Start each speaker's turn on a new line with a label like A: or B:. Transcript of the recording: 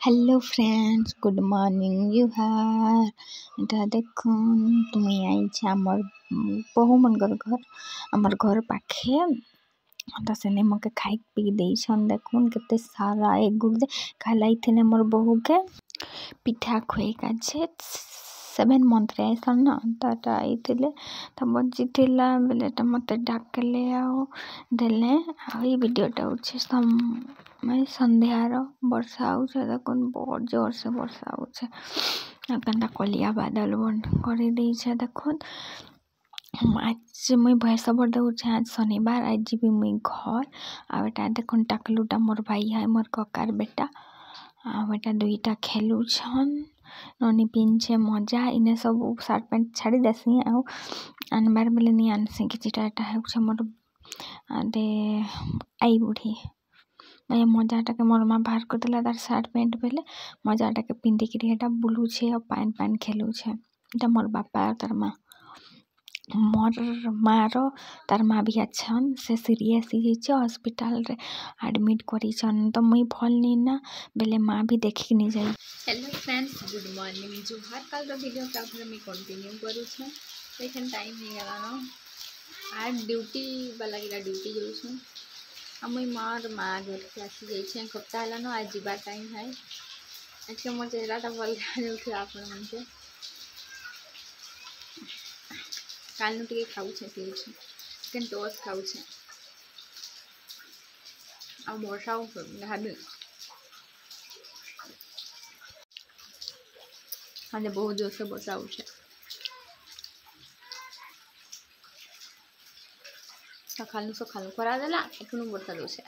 A: Hello friends good morning ଏଟା ଦେଖୁନ୍ ତୁମେ ଆଇଛେ ଆମର୍ ବହୁ ମାନଙ୍କର घर हमर घर पाखे ତ ସେନେ ମକେ ଖାଇ ପିଇ ଦେଇଛନ୍ ଦେଖୁନ୍ केते सारा एक गुड़े खाइलाइथिने मोर बहु के पिठा खुए काछे 7 मंथ रे आइसन न ताटा आइथिले त बजिथिला बेलेटा मते डाकले आउ देले आ ई वीडियोटा उछे मैं संध्यार वर्षा आउछे देखुन बहुत जोर से वर्षा आउछे कन्टा कलिया बादल बन कर देइछे देखुन आज मुई भैंस बर दउछे आज शनिवार आज जीवी मुई घर आ बेटा देखुन टाकलूटा मोर भाई है मोर ककार बेटा आ बेटा दुईटा खेलुछन ननी पिंछे मजा इने सब सार्ट पैंट छाड़ी देसी आउ आनबार बेले नहीं आनसी किछिटा एटा हेउछे मोर दे आई बुढ़ी मैं मजाटा के मोर माँ बाहर कर देला तार सार्ट पैंट बेले मजाटा के पिंधिक एटा बुलुछे और पान पान खेलुछे एटा मोर बापा तार माँ मोर माँ रो तार माँ भी अच्छन से सीरियस हिचे हॉस्पिटल रे एडमिट करिछन तो मुई भल नी ना बेले माँ भी देखि नहीं जाई।
B: हेलो फ्रेंड्स गुड मॉर्निंग जो हर कल वीडियो का मैं कंटिन्यू करूँ लेकिन टाइम नहीं गला ना आज ड्यूटी वाला गिला ड्यूटी जाऊँ मुई मार माँ घर के आसी जाइए एक हप्ताह है ना आज जीवार टाइम है आज के मोर चेहराटा भल जाऊँ आपण मानके काल टे खाऊे पीऊे चिकेन टोस्ट खाऊे आ वर्षा भाभी आज बहुत जोर से वर्षा होछे सकालू करा देला एखनु वर्षा दोछे।